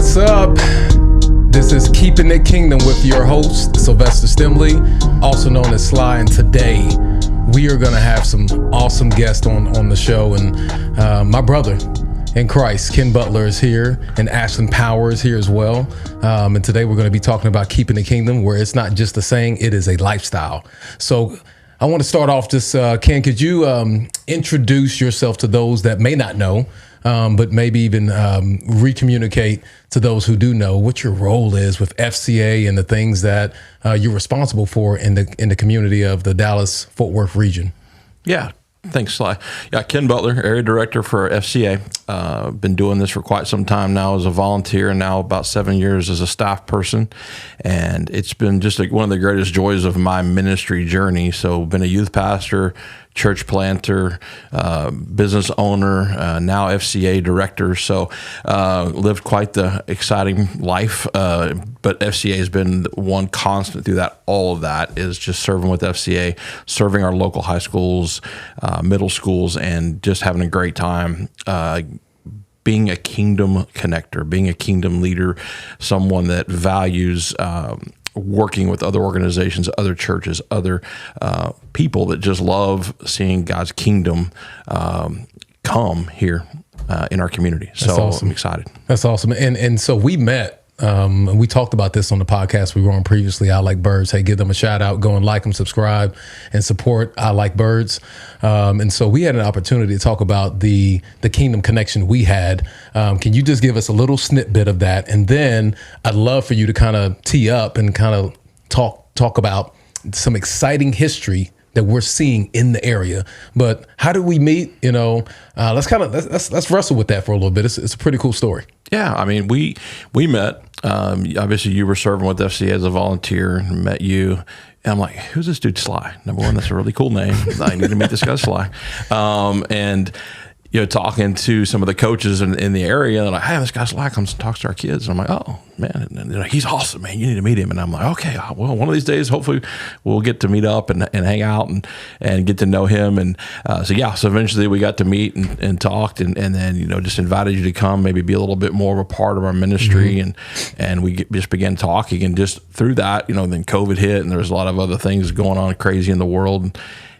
What's up? This is Keeping It Kingdom with your host, Sylvester Stimley, also known as Sly. And today we are going to have some awesome guests on the show. And my brother in Christ, Ken Butler, is here, and Ashlyn Power is here as well. And today we're going to be talking about keeping the kingdom, where it's not just a saying, it is a lifestyle. So I want to start off just, Ken, could you introduce yourself to those that may not know, but maybe even recommunicate to those who do know what your role is with FCA and the things that you're responsible for in the community of the Dallas-Fort Worth region? Yeah. Thanks, Sly. Yeah, Ken Butler, Area Director for FCA. Been doing this for quite some time now as a volunteer, and now about 7 years as a staff person. And it's been just like one of the greatest joys of my ministry journey. So been a youth pastor, church planter, business owner, now FCA director. So lived quite the exciting life. But FCA has been one constant through that. All of that is just serving with FCA, serving our local high schools, middle schools, and just having a great time. Being a kingdom connector, being a kingdom leader, someone that values working with other organizations, other churches, other people that just love seeing God's kingdom come here in our community. So awesome. I'm excited. That's awesome. And so we met. We talked about this on the podcast we were on previously, I Like Birds. Hey, give them a shout out, go and like them, subscribe, and support I Like Birds. And so we had an opportunity to talk about the kingdom connection we had. Can you just give us a little snippet of that? And then I'd love for you to kind of tee up and kind of talk about some exciting history that we're seeing in the area. But how did we meet? Let's wrestle with that for a little bit. It's a pretty cool story. Yeah, I mean, we met. Obviously, you were serving with FCA as a volunteer, and met you. And I'm like, who's this dude, Sly? Number one, that's a really cool name. I need to meet this guy, Sly. And talking to some of the coaches in the area, like, hey, this guy Sly comes and talks to our kids. And I'm like, oh man, and he's awesome, man. You need to meet him. And I'm like, okay, well, one of these days, hopefully, we'll get to meet up and hang out and get to know him. And so eventually we got to meet and talked, and then just invited you to come, maybe be a little bit more of a part of our ministry, and we just began talking, and just through that, then COVID hit, and there was a lot of other things going on crazy in the world.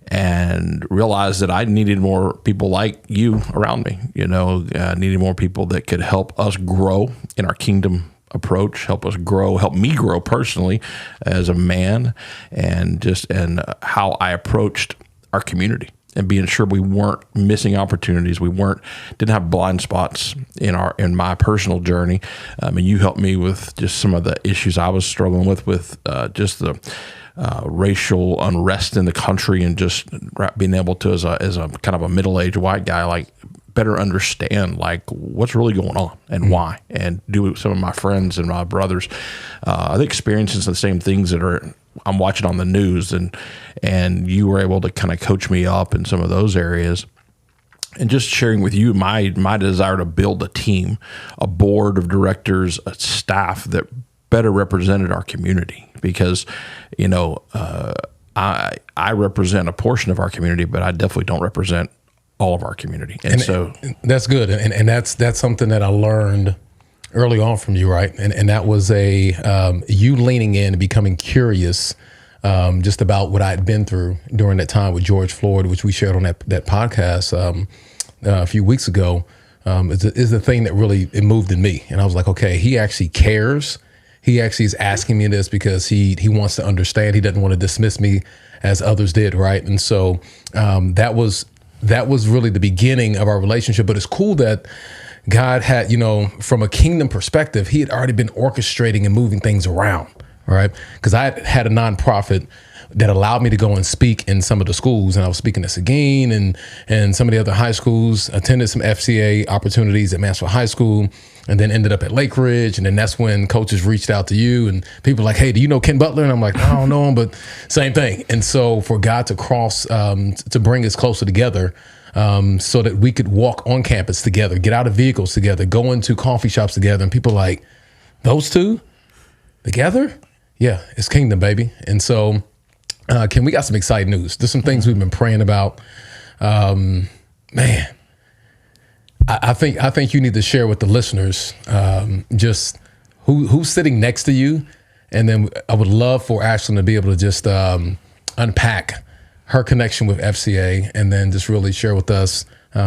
And realized that I needed more people like you around me, needed more people that could help us grow in our kingdom approach, help me grow personally as a man, and how I approached our community, and being sure we weren't missing opportunities. We didn't have blind spots in my personal journey. You helped me with just some of the issues I was struggling with just the racial unrest in the country, and just being able to, as a kind of a middle-aged white guy, like better understand like what's really going on and why, and do some of my friends and my brothers, I think, experiencing the same things that I'm watching on the news, and you were able to kind of coach me up in some of those areas. And just sharing with you my desire to build a team, a board of directors, a staff that better represented our community, because I represent a portion of our community, but I definitely don't represent all of our community. And so that's good. And that's something that I learned early on from you, right? And that was you leaning in and becoming curious just about what I'd been through during that time with George Floyd, which we shared on that podcast a few weeks ago, is the thing that really it moved in me. And I was like, okay, he actually cares. He actually is asking me this because he wants to understand. He doesn't want to dismiss me as others did, right? And so that was really the beginning of our relationship. But it's cool that God had, from a kingdom perspective, he had already been orchestrating and moving things around, right? Because I had a nonprofit that allowed me to go and speak in some of the schools. And I was speaking at Seguin and some of the other high schools, attended some FCA opportunities at Mansfield High School, and then ended up at Lake Ridge. And then that's when coaches reached out to you, and people were like, hey, do you know Ken Butler? And I'm like, I don't know him, but same thing. And so for God to to bring us closer together, so that we could walk on campus together, get out of vehicles together, go into coffee shops together, and people like, those two together? Yeah, it's kingdom, baby. And so Ken, we got some exciting news. There's some things we've been praying about. Man, I think you need to share with the listeners just who's sitting next to you, and then I would love for Ashlyn to be able to just unpack her connection with FCA, and then just really share with us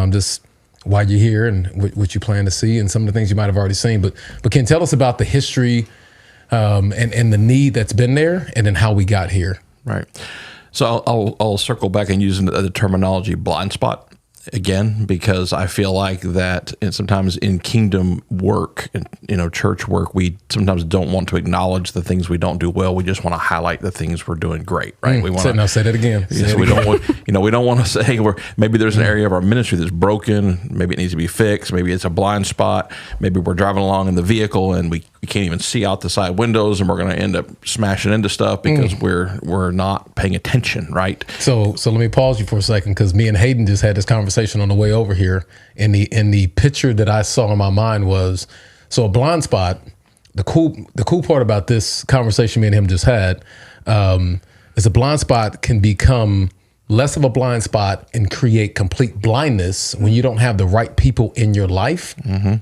just why you're here and what you plan to see, and some of the things you might have already seen. But Ken, tell us about the history and the need that's been there, and then how we got here. Right. So I'll circle back and use the terminology blind spot again, because I feel like that, and sometimes in kingdom work and church work, we sometimes don't want to acknowledge the things we don't do well. We just want to highlight the things we're doing great, right? We want to say that again. Don't want we don't want to say maybe there's an area of our ministry that's broken, maybe it needs to be fixed, maybe it's a blind spot, maybe we're driving along in the vehicle and we can't even see out the side windows, and we're going to end up smashing into stuff because we're not paying attention, right? So let me pause you for a second, because me and Hayden just had this conversation on the way over here, and the picture that I saw in my mind was, so a blind spot. The cool part about this conversation me and him just had is a blind spot can become less of a blind spot and create complete blindness when you don't have the right people in your life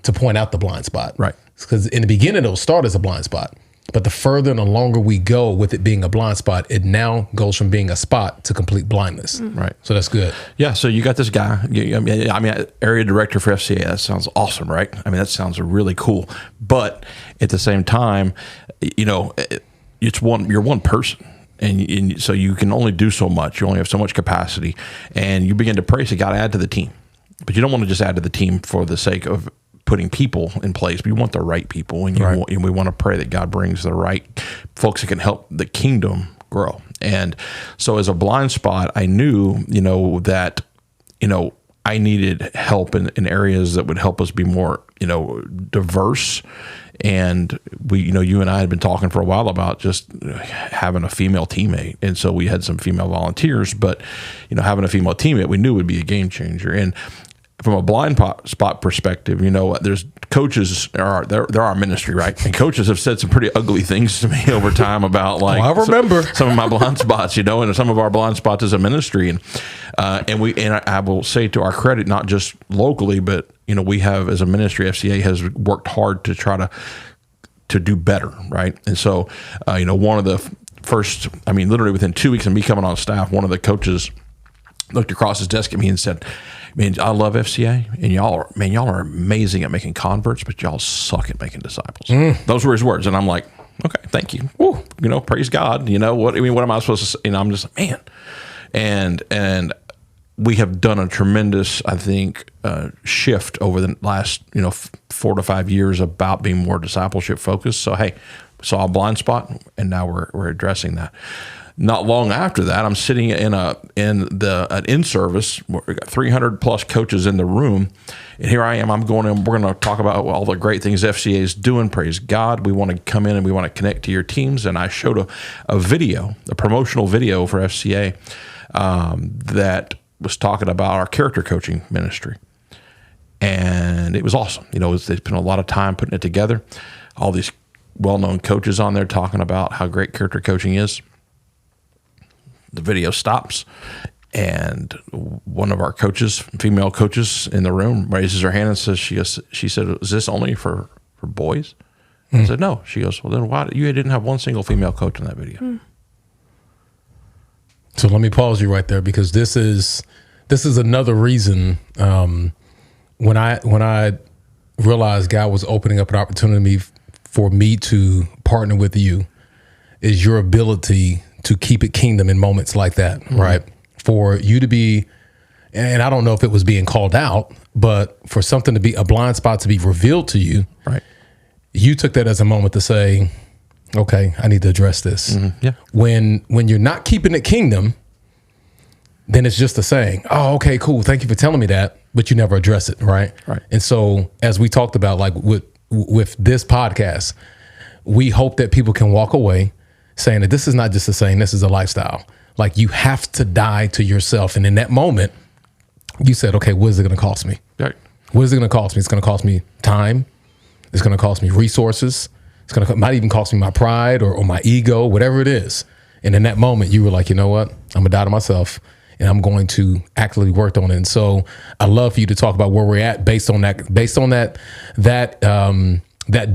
to point out the blind spot. Right. Because in the beginning, it'll start as a blind spot. But the further and the longer we go with it being a blind spot, it now goes from being a spot to complete blindness. Right. So that's good. Yeah. So you got this guy, I mean, area director for FCA. That sounds awesome, right? I mean, that sounds really cool. But at the same time, you're one person. And so you can only do so much. You only have so much capacity. And you begin to pray, so you got to add to the team. But you don't want to just add to the team for the sake of putting people in place, but you want the right people, and we want to pray that God brings the right folks that can help the kingdom grow. And so as a blind spot, I knew, that, I needed help in areas that would help us be more, diverse. And we, you and I had been talking for a while about just having a female teammate. And so we had some female volunteers, but, having a female teammate, we knew would be a game changer. And from a blind spot perspective, there's coaches, they're our ministry, right? And coaches have said some pretty ugly things to me over time about I remember some of my blind spots, and some of our blind spots as a ministry. And I will say, to our credit, not just locally, but, we have, as a ministry, FCA has worked hard to try to do better. Right. And so, one of the first, literally within 2 weeks of me coming on staff, one of the coaches looked across his desk at me and said, "Man, I love FCA, and y'all are amazing at making converts, but y'all suck at making disciples." Those were his words, and I'm like, "Okay, thank you. Woo, praise God. What am I supposed to say?" I'm just like, man, and we have done a tremendous, I think, shift over the last 4 to 5 years about being more discipleship focused. So hey, saw a blind spot, and now we're addressing that. Not long after that, I'm sitting in an in-service. We got 300 plus coaches in the room, and here I am. I'm going in. We're going to talk about all the great things FCA is doing. Praise God. We want to come in and we want to connect to your teams. And I showed a video, a promotional video for FCA that was talking about our character coaching ministry, and it was awesome. They spent a lot of time putting it together. All these well-known coaches on there talking about how great character coaching is. The video stops, and one of our coaches, female coaches in the room, raises her hand and says, she said, "Is this only for boys?" I said, "No." She goes, "Well, then why you didn't have one single female coach in that video?" So let me pause you right there, because this is another reason when I realized God was opening up an opportunity for me to partner with you, is your ability to keep it kingdom in moments like that, right? For you to be, and I don't know if it was being called out, but for something to be a blind spot to be revealed to you, right? You took that as a moment to say, okay, I need to address this. Yeah. When you're not keeping it kingdom, then it's just a saying, "Oh, okay, cool. Thank you for telling me that," but you never address it, right? Right. And so, as we talked about, like with this podcast, we hope that people can walk away saying that this is not just a saying, this is a lifestyle. Like, you have to die to yourself. And in that moment, you said, okay, what is it going to cost me? Right. What is it going to cost me? It's going to cost me time. It's going to cost me resources. It's going to might even cost me my pride or my ego, whatever it is. And in that moment, you were like, you know what? I'm going to die to myself. and I'm going to actively work on it. And so I love for you to talk about where we're at based on that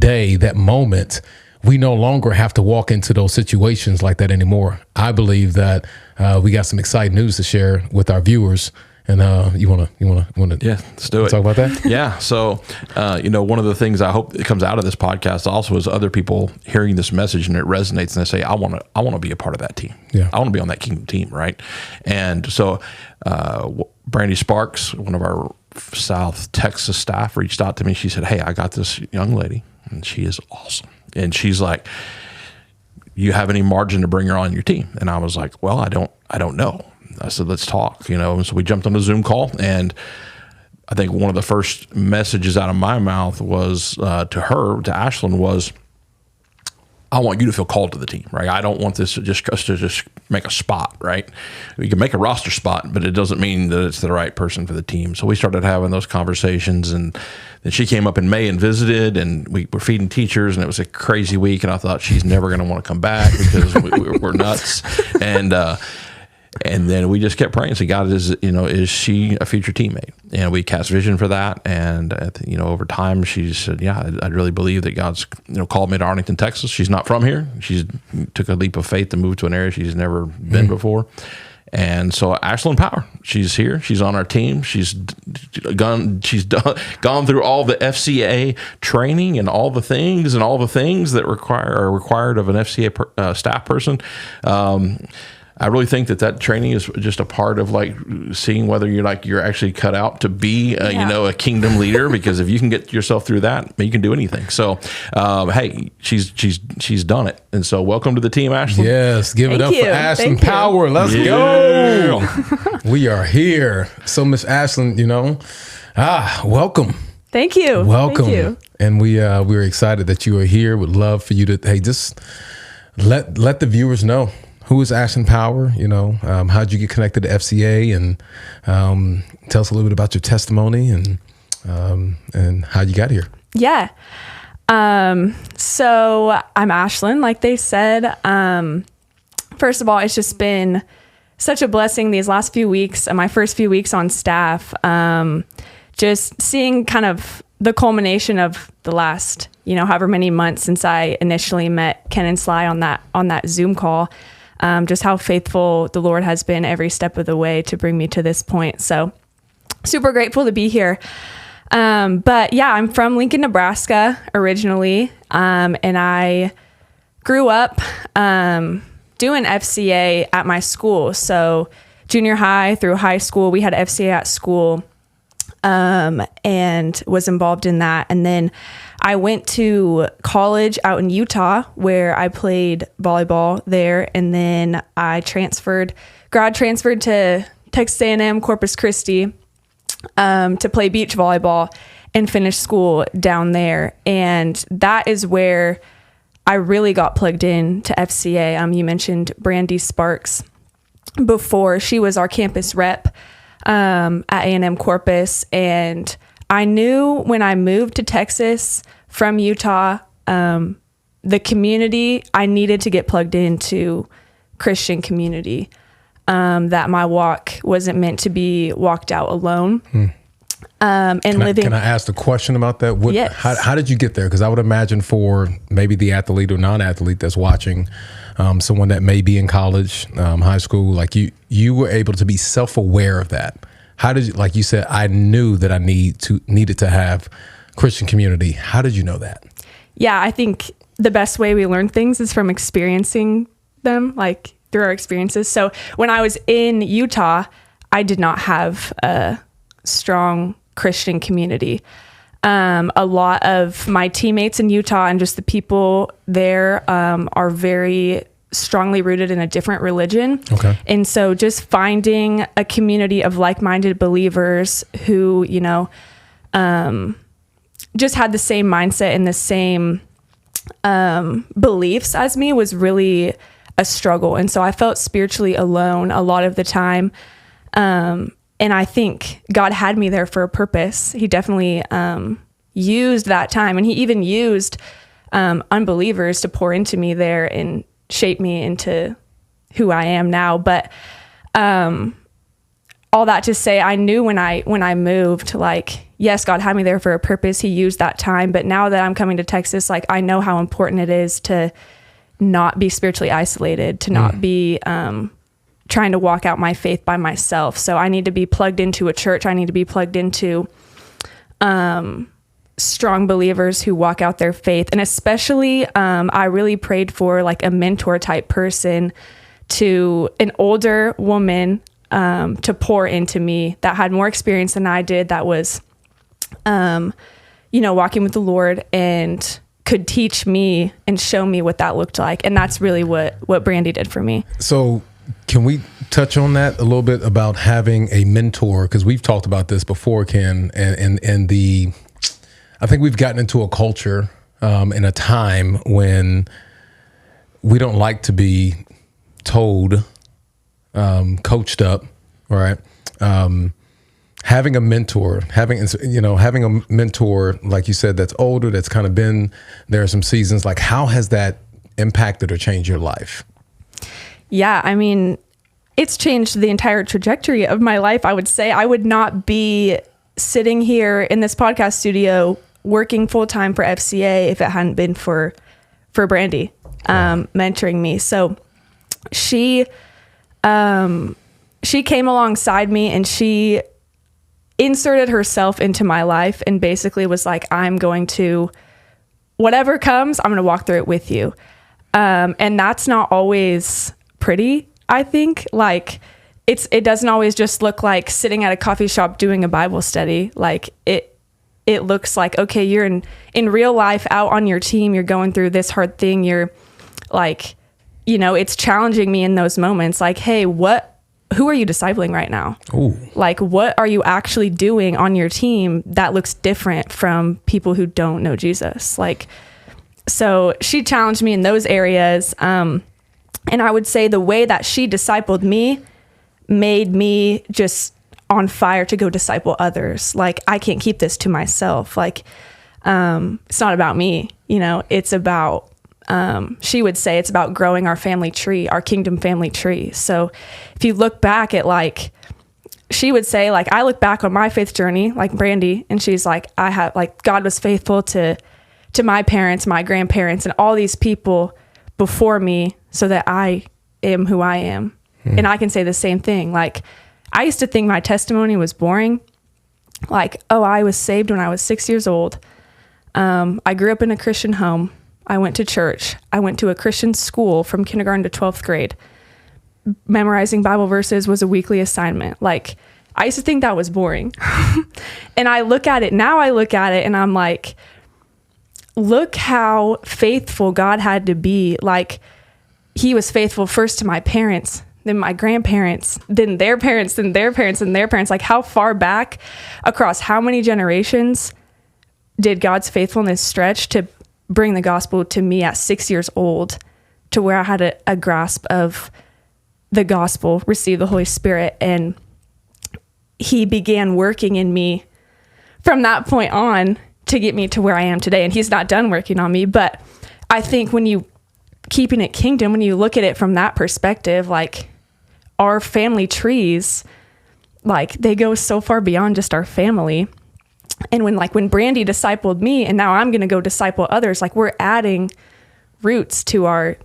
day, that moment. We no longer have to walk into those situations like that anymore. I believe that we got some exciting news to share with our viewers. And you wanna Yeah, let's do it. talk about that? Yeah. So, one of the things I hope that comes out of this podcast also is other people hearing this message and it resonates and they say, I want to be a part of that team. Yeah. I want to be on that Kingdom team. Right. And so, Brandy Sparks, one of our South Texas staff, reached out to me. She said, hey, I got this young lady and she is awesome. And she's like, you have any margin to bring her on your team? And I was like, well, I don't know. I said, let's talk, And so we jumped on a Zoom call, and I think one of the first messages out of my mouth was to Ashlyn was, I want you to feel called to the team, right? I don't want this to just make a spot, right? We can make a roster spot, but it doesn't mean that it's the right person for the team. So we started having those conversations, and then she came up in May and visited, and we were feeding teachers, and it was a crazy week, and I thought she's never going to want to come back because we're nuts. And then we just kept praying. So God, is she a future teammate? And we cast vision for that. And over time, she said, yeah, I really believe that God's called me to Arlington, Texas. She's not from here. She took a leap of faith to move to an area she's never been before. And so Ashlyn Power, she's here. She's on our team. She's gone through all the FCA training and all the things that are required of an FCA staff person. I really think that training is just a part of like seeing whether you're actually cut out to be a kingdom leader, because if you can get yourself through that, you can do anything. So, hey, she's done it. And so welcome to the team, Ashlyn. Yes. Give it up Thank for you. Ashlyn Thank you. Power. Let's go. We are here. So Miss Ashlyn, welcome. Thank you. Welcome. Thank you. And we're excited that you are here. Would love for you to, just let the viewers know. Who is Ashlyn Power? How'd you get connected to FCA? And tell us a little bit about your testimony and how you got here. Yeah. So I'm Ashlyn, like they said. First of all, it's just been such a blessing these last few weeks, my first few weeks on staff. Just seeing kind of the culmination of the last, however many months since I initially met Ken and Sly on that Zoom call. Just how faithful the Lord has been every step of the way to bring me to this point. So super grateful to be here. But yeah, I'm from Lincoln, Nebraska originally. And I grew up doing FCA at my school. So junior high through high school, we had FCA at school and was involved in that. And then I went to college out in Utah where I played volleyball there. And then I grad transferred to Texas A&M Corpus Christi to play beach volleyball and finish school down there. And that is where I really got plugged in to FCA. You mentioned Brandy Sparks before. She was our campus rep at A&M Corpus. And I knew when I moved to Texas from Utah, the community, I needed to get plugged into Christian community, that my walk wasn't meant to be walked out alone. Can I ask a question about that? Yes. How did you get there? Because I would imagine for maybe the athlete or non-athlete that's watching, someone that may be in college, high school, like you were able to be self-aware of that. How did you, like you said, I knew that I needed to have Christian community. How did you know that? Yeah, I think the best way we learn things is from experiencing them, like through our experiences. So when I was in Utah, I did not have a strong Christian community. A lot of my teammates in Utah and just the people there are very strongly rooted in a different religion. Okay. And so just finding a community of like-minded believers who, just had the same mindset and the same beliefs as me was really a struggle. And so I felt spiritually alone a lot of the time. And I think God had me there for a purpose. He definitely used that time, and he even used unbelievers to pour into me there and shape me into who I am now. But all that to say, I knew when I moved, like, yes, God had me there for a purpose. He used that time. But now that I'm coming to Texas, like, I know how important it is to not be spiritually isolated, to not be trying to walk out my faith by myself. So I need to be plugged into a church. I need to be plugged into strong believers who walk out their faith. And especially, I really prayed for like a mentor type person, to an older woman, to pour into me that had more experience than I did, that was, walking with the Lord and could teach me and show me what that looked like. And that's really what Brandy did for me. So can we touch on that a little bit about having a mentor? Because we've talked about this before, Ken, and I think we've gotten into a culture in a time when we don't like to be told, coached up, right? Having a mentor, having a mentor, like you said, that's older, that's kind of been there some seasons. Like, how has that impacted or changed your life? Yeah, I mean, it's changed the entire trajectory of my life. I would say I would not be sitting here in this podcast studio working full time for FCA if it hadn't been for Brandy mentoring me. So she came alongside me and she inserted herself into my life and basically was like, whatever comes, I'm going to walk through it with you. And that's not always pretty, I think. Like, it doesn't always just look like sitting at a coffee shop doing a Bible study. Like, it looks like, okay, you're in real life out on your team, you're going through this hard thing. You're like, it's challenging me in those moments. Like, hey, who are you discipling right now? Ooh. Like, what are you actually doing on your team that looks different from people who don't know Jesus? Like, so she challenged me in those areas. And I would say the way that she discipled me made me just on fire to go disciple others. Like, I can't keep this to myself. Like, it's not about me, it's about, she would say it's about growing our family tree, our kingdom family tree. So if you look back at, like, she would say, like, I look back on my faith journey, like Brandy, and she's like, God was faithful to my parents, my grandparents, and all these people before me so that I am who I am. And I can say the same thing. Like, I used to think my testimony was boring. Like, oh, I was saved when I was 6 years old. I grew up in a Christian home. I went to church. I went to a Christian school from kindergarten to 12th grade. Memorizing Bible verses was a weekly assignment. Like, I used to think that was boring. And I look at it and I'm like, look how faithful God had to be. Like, he was faithful first to my parents, then my grandparents, then their parents, then their parents, and their parents. Like, how far back across how many generations did God's faithfulness stretch to bring the gospel to me at 6 years old, to where I had a grasp of the gospel, received the Holy Spirit, and he began working in me from that point on to get me to where I am today. And he's not done working on me, but I think when you keeping it kingdom, when you look at it from that perspective, like, our family trees, like, they go so far beyond just our family. And when Brandy discipled me and now I'm going to go disciple others, like, we're adding roots to our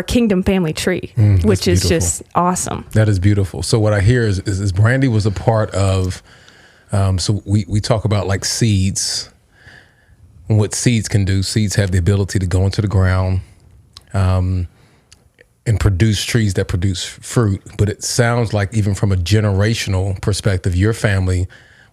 kingdom family tree, which is just awesome. That is beautiful. So what I hear is Brandy was a part of, so we talk about, like, seeds and what seeds can do. Seeds have the ability to go into the ground, and produce trees that produce fruit. But it sounds like, even from a generational perspective, your family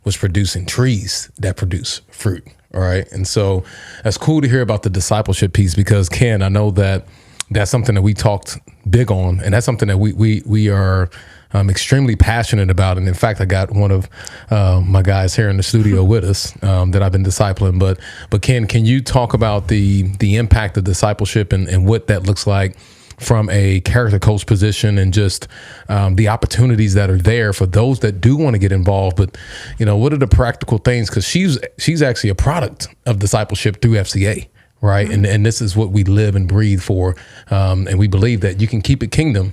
was producing trees that produce fruit. All right. And so that's cool to hear about the discipleship piece, because, Ken, I know that that's something that we talked big on, and that's something that we are extremely passionate about. And in fact, I got one of my guys here in the studio with us that I've been discipling. But Ken, can you talk about the impact of discipleship and what that looks like from a character coach position, and just the opportunities that are there for those that do want to get involved? But, what are the practical things? Because she's actually a product of discipleship through FCA, right? Mm-hmm. And this is what we live and breathe for. And we believe that you can keep it kingdom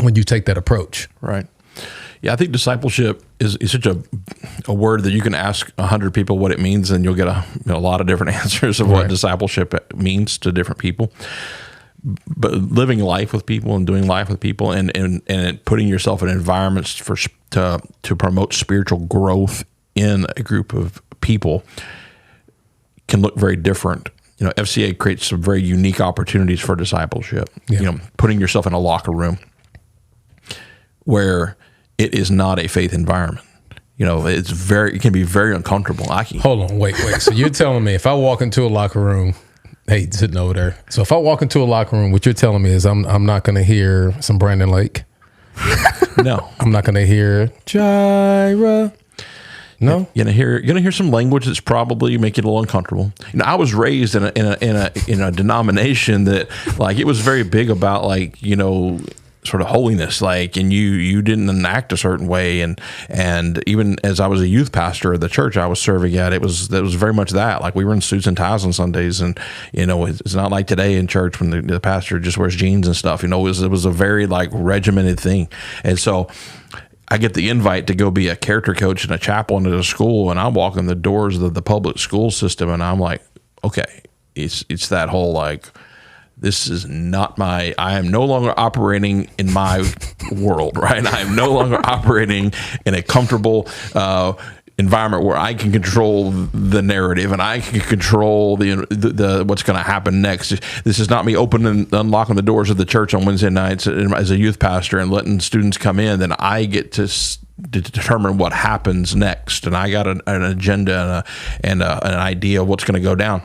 when you take that approach. Right. Yeah, I think discipleship is such a word that you can ask 100 people what it means, and you'll get a lot of different answers of what discipleship means to different people. But living life with people and doing life with people and putting yourself in environments to promote spiritual growth in a group of people can look very different. FCA creates some very unique opportunities for discipleship. Yeah. Putting yourself in a locker room where it is not a faith environment. It can be very uncomfortable. Hold on, wait. So you're telling me if I walk into a locker room, hey, sitting over there. So if I walk into a locker room, what you're telling me is I'm not going to hear some Brandon Lake. No, I'm not going to hear Gyra. No, you're gonna hear some language that's probably make you a little uncomfortable. I was raised in a denomination that it was very big about sort of holiness, and you didn't enact a certain way, and even as I was a youth pastor of the church I was serving at, it was very much that. We were in suits and ties on Sundays, and it's not like today in church when the pastor just wears jeans and stuff. It was a very regimented thing, and so I get the invite to go be a character coach and a chaplain at a school, and I walk in the doors of the public school system, and I'm like, okay, it's that whole this is not I am no longer operating in my world, right? I am no longer operating in a comfortable environment where I can control the narrative and I can control the what's going to happen next. This is not me opening and unlocking the doors of the church on Wednesday nights as a youth pastor and letting students come in. Then I get to determine what happens next, and I got an agenda and an idea of what's going to go down.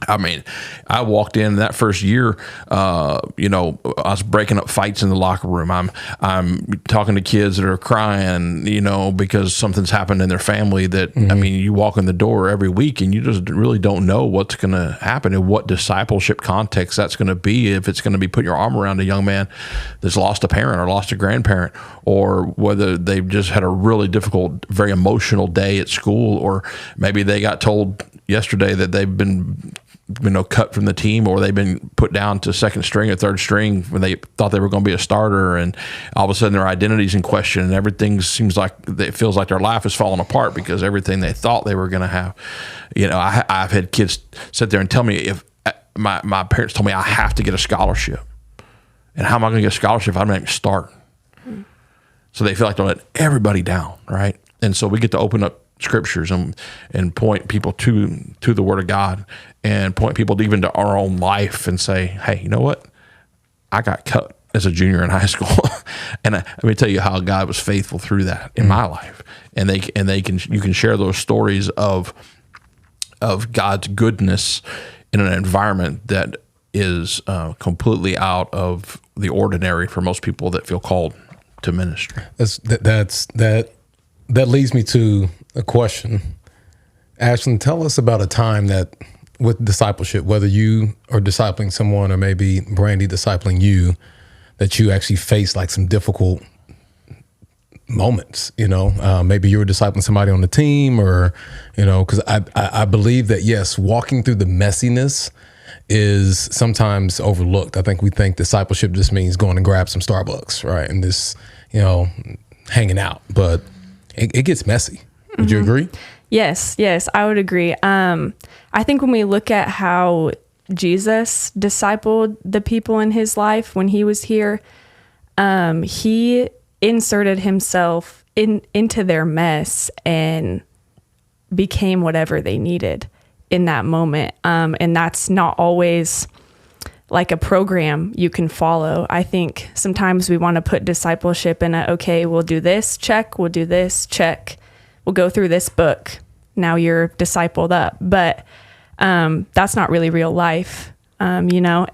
I mean, I walked in that first year, I was breaking up fights in the locker room. I'm talking to kids that are crying, because something's happened in their family that, I mean, you walk in the door every week and you just really don't know what's going to happen and what discipleship context that's going to be. If it's going to be putting your arm around a young man that's lost a parent or lost a grandparent, or whether they've just had a really difficult, very emotional day at school, or maybe they got told yesterday that they've been cut from the team, or they've been put down to second string or third string when they thought they were going to be a starter, and all of a sudden their identity's in question and everything seems like it feels like their life is falling apart because everything they thought they were going to have. I've had kids sit there and tell me if my parents told me I have to get a scholarship, and how am I going to get a scholarship if I'm not even starting? So they feel like they'll let everybody down, right? And so we get to open up scriptures and point people to the Word of God, and point people even to our own life and say, hey, you know what? I got cut as a junior in high school. And let me tell you how God was faithful through that in my life. And you can share those stories of God's goodness in an environment that is completely out of the ordinary for most people that feel called to ministry. That leads me to a question. Ashlyn, tell us about a time that with discipleship, whether you are discipling someone or maybe Brandy discipling you, that you actually faced some difficult moments, maybe you were discipling somebody on the team, or, because I believe that, yes, walking through the messiness is sometimes overlooked. I think we think discipleship just means going and grab some Starbucks, right? And just, hanging out, but it gets messy. Would you agree? Yes, I would agree. I think when we look at how Jesus discipled the people in his life when he was here, he inserted himself into their mess and became whatever they needed in that moment. And that's not always like a program you can follow. I think sometimes we want to put discipleship in okay, we'll do this, check, we'll do this, check. We'll go through this book. Now you're discipled up. But that's not really real life, and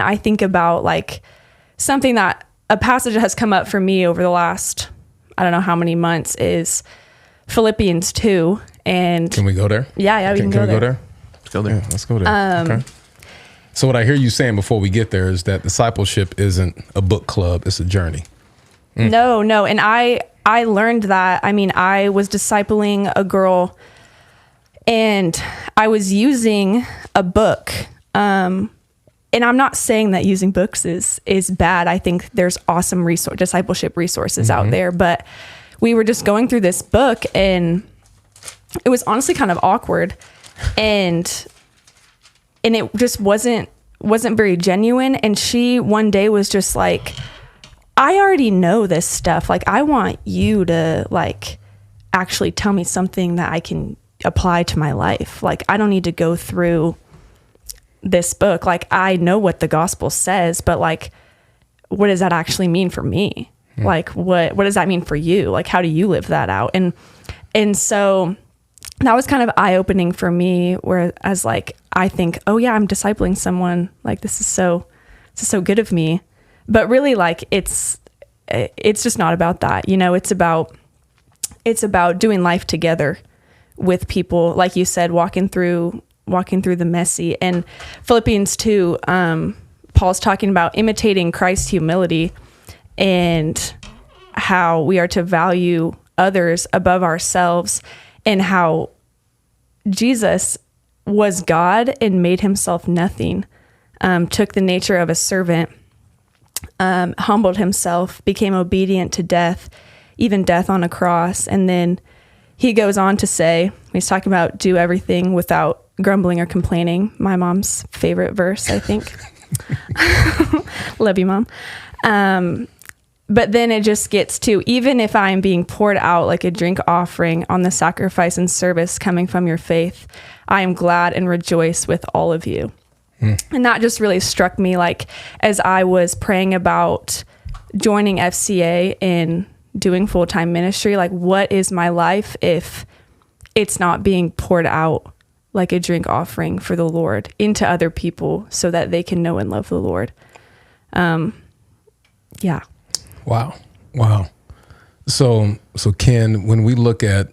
I think about something that a passage that has come up for me over the last, I don't know how many months, is Philippians 2. And can we go there? Yeah, we can go there. Let's go there. Yeah, let's go there. Okay. So what I hear you saying before we get there is that discipleship isn't a book club, it's a journey. No. And I learned that. I mean, I was discipling a girl and I was using a book and I'm not saying that using books is bad. I think there's awesome discipleship resources out there, but we were just going through this book, and it was honestly kind of awkward, and it just wasn't very genuine. And she one day was just like, I already know this stuff. Like, I want you to like actually tell me something that I can apply to my life. Like, I don't need to go through this book. Like, I know what the gospel says, but like, what does that actually mean for me? Like, what does that mean for you? Like, how do you live that out? And so that was kind of eye-opening for me, whereas like, I think, oh yeah, I'm discipling someone. Like, this is so good of me. But really, like, it's just not about that. You know, it's about doing life together with people. Like you said, walking through the messy. And Philippians 2, Paul's talking about imitating Christ's humility and how we are to value others above ourselves, and how Jesus was God and made himself nothing, took the nature of a servant, humbled himself, became obedient to death, even death on a cross. And then he goes on to say, he's talking about do everything without grumbling or complaining. My mom's favorite verse, I think. Love you, Mom. But then it just gets to, even if I'm being poured out like a drink offering on the sacrifice and service coming from your faith, I am glad and rejoice with all of you. And that just really struck me, like, as I was praying about joining FCA and doing full-time ministry, like, what is my life if it's not being poured out like a drink offering for the Lord into other people so that they can know and love the Lord? Yeah. Wow. So Ken, when we look at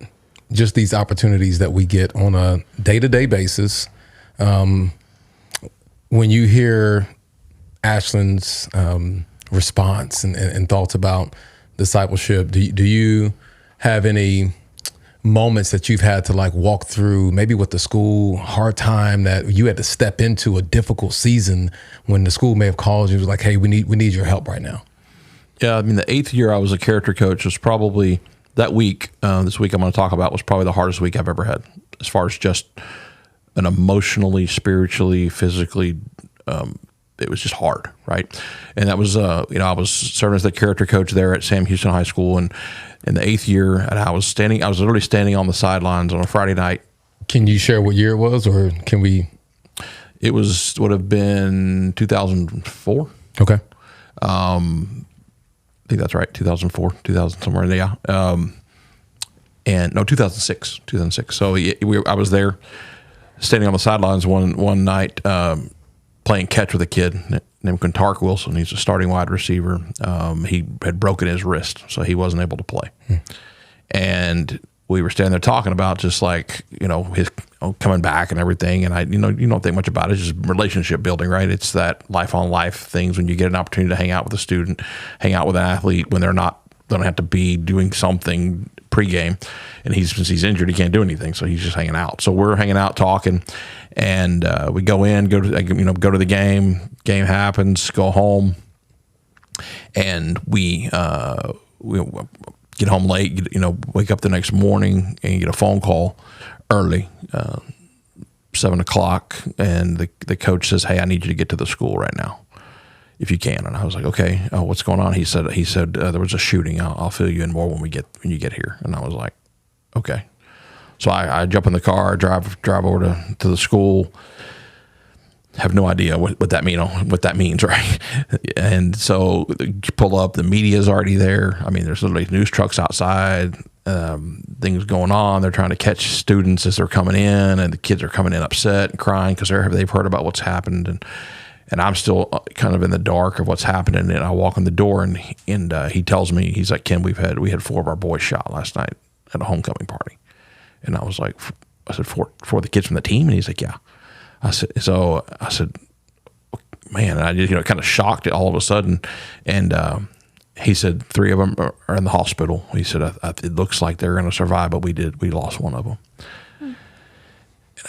just these opportunities that we get on a day-to-day basis, when you hear Ashlyn's response and thoughts about discipleship, do you have any moments that you've had to like walk through, maybe with the school, hard time that you had to step into a difficult season when the school may have called you, like, hey, we need your help right now? Yeah, I mean, the 8th year I was a character coach was probably that week. This week I'm going to talk about was probably the hardest week I've ever had, as far as just an emotionally, spiritually, physically. It was just hard, right? And that was, I was serving as the character coach there at Sam Houston High School, and in the 8th year, and I was literally standing on the sidelines on a Friday night. Can you share what year it was, or can we? It would have been 2004. Okay. I think that's right, 2004, 2000, somewhere in there. And no, 2006. So I was there standing on the sidelines one night playing catch with a kid named Quintark Wilson. He's a starting wide receiver. He had broken his wrist, so he wasn't able to play. And we were standing there talking about just like, his coming back and everything. And you don't think much about it. It's just relationship building, right? It's that life on life things when you get an opportunity to hang out with a student, hang out with an athlete when they don't have to be doing something pregame. And since he's injured, he can't do anything. So he's just hanging out. So we're hanging out talking, and we go to the game. Game happens, go home, and we get home late, wake up the next morning and get a phone call early, 7:00, and the coach says, "Hey, I need you to get to the school right now, if you can." And I was like, "Okay, what's going on?" He said there was a shooting. I'll fill you in more when you get here. And I was like, "Okay." So I jump in the car, drive over to the school. Have no idea what that means, right? And so you pull up, the media's already there. I mean, there's literally news trucks outside, things going on. They're trying to catch students as they're coming in, and the kids are coming in upset and crying because they've heard about what's happened, and I'm still kind of in the dark of what's happening. And I walk in the door, and he tells me, he's like, "Ken, we had 4 of our boys shot last night at a homecoming party." And I said, "For the kids from the team?" And he's like, "Yeah." I said, "Man," and I just, kind of shocked all of a sudden. And he said 3 of them are in the hospital. He said, "It looks like they're going to survive, but we lost 1 of them." And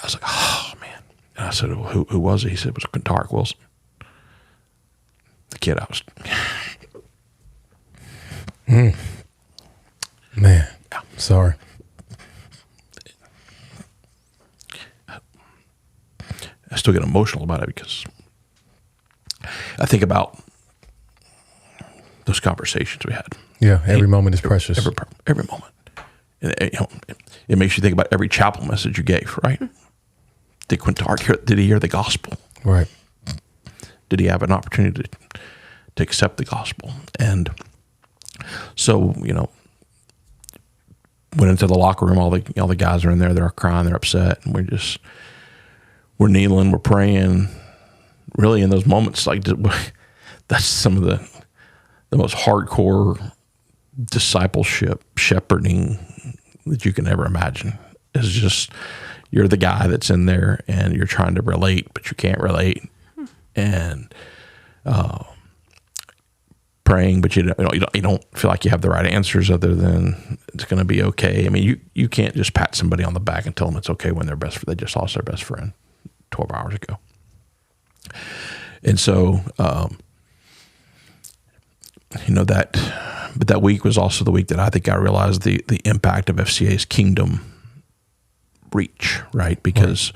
I was like, "Oh man." And I said, "Who was it?" He said, "It was Quintark Wilson." the kid I was. Man, sorry. I still get emotional about it because I think about those conversations we had. Yeah, every moment is precious. Every moment. And, it makes you think about every chapel message you gave, right? Did Quintard did he hear the gospel? Right. Did he have an opportunity to accept the gospel? And so, went into the locker room. All the guys are in there. They're crying. They're upset, and we're kneeling. We're praying. Really, in those moments, like that's some of the most hardcore discipleship, shepherding that you can ever imagine. Is just you're the guy that's in there, and you're trying to relate, but you can't relate, and praying, but you don't feel like you have the right answers other than it's going to be okay. I mean, you can't just pat somebody on the back and tell them it's okay when they just lost their best friend 12 hours ago. And so, but that week was also the week that I think I realized the impact of FCA's kingdom reach, right? Because,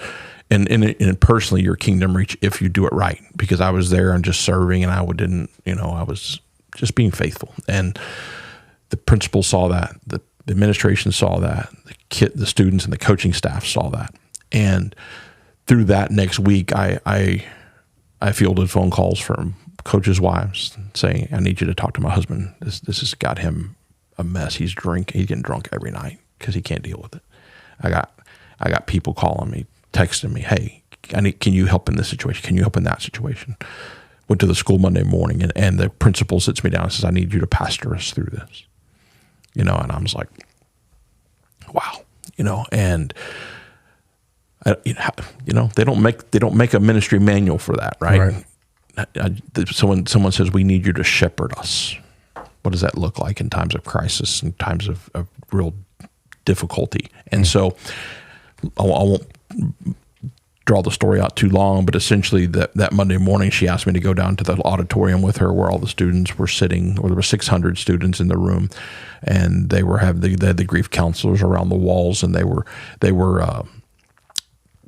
and personally, your kingdom reach if you do it right. Because I was there and just serving, and I was just being faithful. And the principal saw that, the administration saw that, the students and the coaching staff saw that. And through that next week, I fielded phone calls from coaches' wives saying, I need you to talk to my husband. This has got him a mess. He's getting drunk every night because he can't deal with it. I got people calling me, texting me, hey, can you help in this situation? Can you help in that situation? Went to the school Monday morning, and the principal sits me down and says, I need you to pastor us through this. And I was like, wow, and they don't make a ministry manual for that, right? Someone says, we need you to shepherd us. What does that look like in times of crisis and times of real difficulty? And so I won't draw the story out too long, but essentially that Monday morning, she asked me to go down to the auditorium with her where all the students were sitting, or there were 600 students in the room, and they had the grief counselors around the walls, and they were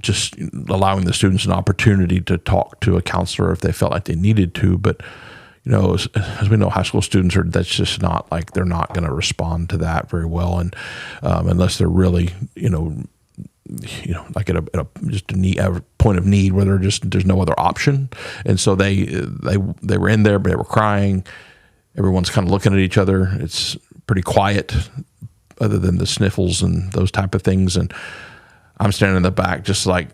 just allowing the students an opportunity to talk to a counselor if they felt like they needed to. But, as we know, high school students that's just not like, they're not going to respond to that very well. And unless they're really, like at a point of need where there's no other option. And so they were in there, but they were crying. Everyone's kind of looking at each other. It's pretty quiet other than the sniffles and those type of things. And I'm standing in the back, just like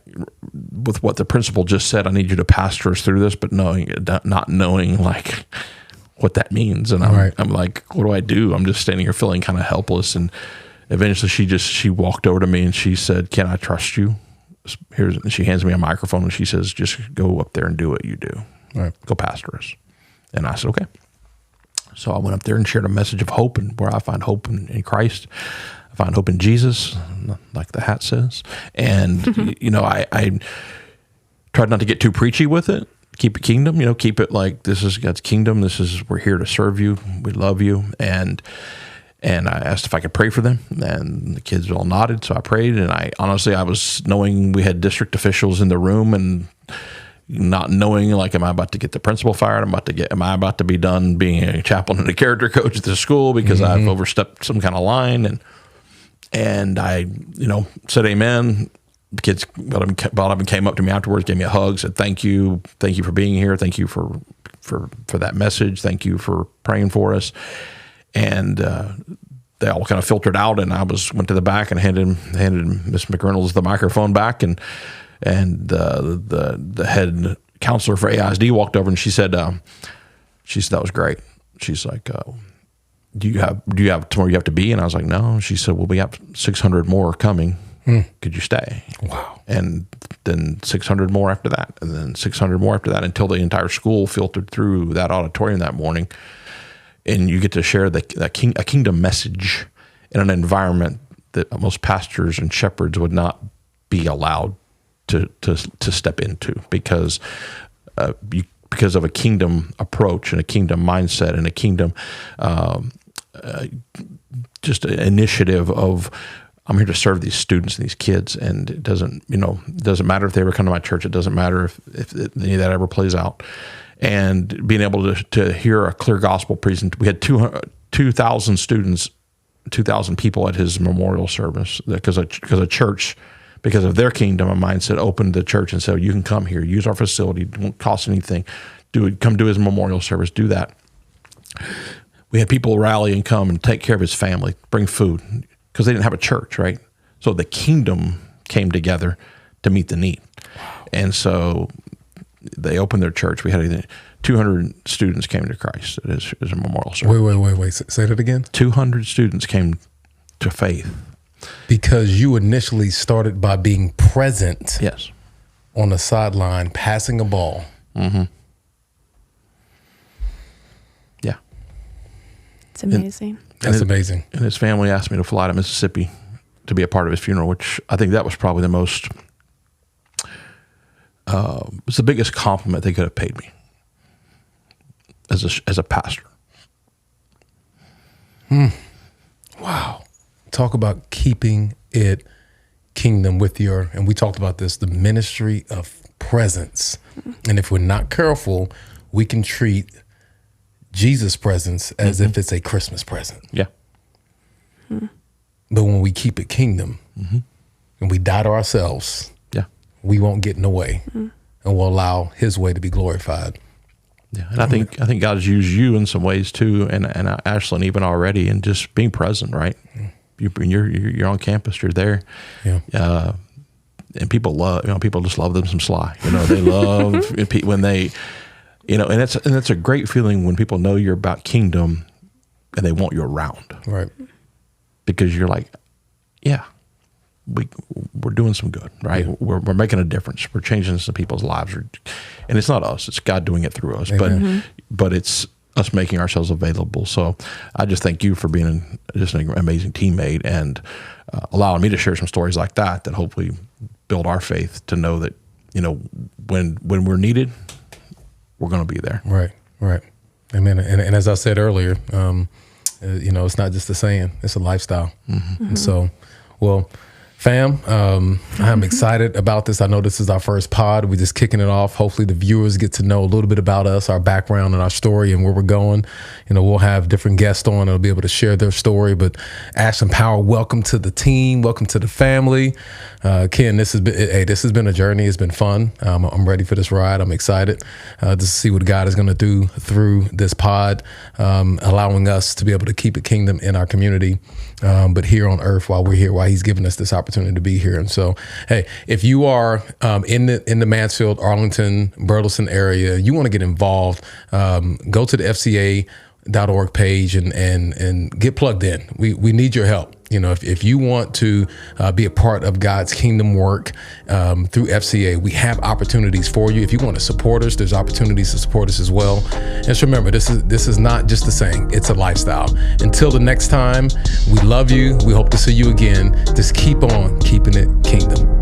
with what the principal just said, I need you to pastor us through this, but not knowing like what that means. And I'm like, what do I do? I'm just standing here feeling kind of helpless. And eventually she walked over to me and she said, can I trust you? And she hands me a microphone and she says, just go up there and do what you do. Right. Go pastor us. And I said, okay. So I went up there and shared a message of hope, and where I find hope in Christ. I find hope in Jesus, like the hat says. And, I tried not to get too preachy with it. Keep it kingdom, keep it like, this is God's kingdom. We're here to serve you. We love you. And I asked if I could pray for them, and the kids all nodded. So I prayed, and I was knowing we had district officials in the room, and not knowing, like, am I about to get the principal fired? Am I about to be done being a chaplain and a character coach at the school because I've overstepped some kind of line? And I, said amen. The kids got up and came up to me afterwards, gave me a hug, said, thank you for being here. Thank you for that message. Thank you for praying for us. And they all kind of filtered out, and I went to the back and handed Miss McReynolds the microphone back, and the head counselor for AISD walked over, and she said that was great. She's like, do you have tomorrow you have to be? And I was like, no. She said, well, we have 600 more coming. Could you stay? Wow. And then 600 more after that, and then 600 more after that, until the entire school filtered through that auditorium that morning. And you get to share a kingdom message in an environment that most pastors and shepherds would not be allowed to step into, because because of a kingdom approach and a kingdom mindset and a kingdom just an initiative of, I'm here to serve these students and these kids, and it doesn't matter if they ever come to my church. It doesn't matter if any of that ever plays out. And being able to hear a clear gospel presentation. We had 2,000 students, 2,000 people at his memorial service because a church, because of their kingdom and mindset, opened the church and said, you can come here, use our facility, it won't cost anything. Come do his memorial service, do that. We had people rally and come and take care of his family, bring food, because they didn't have a church, right? So the kingdom came together to meet the need. And so they opened their church. We had 200 students came to Christ as a memorial service. Wait. Say that again. 200 students came to faith. Because you initially started by being present. Yes. On the sideline, passing a ball. Mm-hmm. Yeah. It's amazing. That's amazing. And his family asked me to fly to Mississippi to be a part of his funeral, which I think that was probably the most, was the biggest compliment they could have paid me as a pastor. Wow. Talk about keeping it kingdom with and we talked about this, the ministry of presence. And if we're not careful, we can treat Jesus' presence as if it's a Christmas present. Yeah. But when we keep it kingdom and we die to ourselves, Yeah. we won't get in the way and we'll allow his way to be glorified. Yeah. And I think God's used you in some ways too, and Ashlyn even already, and just being present, right? You're on campus, you're there. Yeah. And people people just love them some Sly. They love when they, and it's a great feeling when people know you're about kingdom and they want you around. Right. Because you're like, yeah, we're doing some good, right? Yeah. We're making a difference. We're changing some people's lives. And it's not us, it's God doing it through us. Amen. But it's us making ourselves available. So I just thank you for being just an amazing teammate and allowing me to share some stories like that hopefully build our faith to know that, when we're needed, we're going to be there. Right. Amen. And as I said earlier, it's not just a saying, it's a lifestyle. And so, well, fam, I'm excited about this. I know this is our first pod. We're just kicking it off. Hopefully the viewers get to know a little bit about us, our background and our story and where we're going. We'll have different guests on that'll be able to share their story. But Ashlyn Power, welcome to the team. Welcome to the family. Ken, this has been a journey. It's been fun. I'm ready for this ride. I'm excited to see what God is going to do through this pod, allowing us to be able to keep it kingdom in our community, but here on earth while we're here, while he's given us this opportunity to be here. And so, hey, if you are in the Mansfield, Arlington, Burleson area, you want to get involved, go to the FCA.org page and get plugged in. We need your help. If you want to be a part of God's kingdom work through FCA, we have opportunities for you. If you want to support us, there's opportunities to support us as well. And just remember, this is not just a saying, it's a lifestyle. Until the next time, we love you. We hope to see you again. Just keep on keeping it kingdom.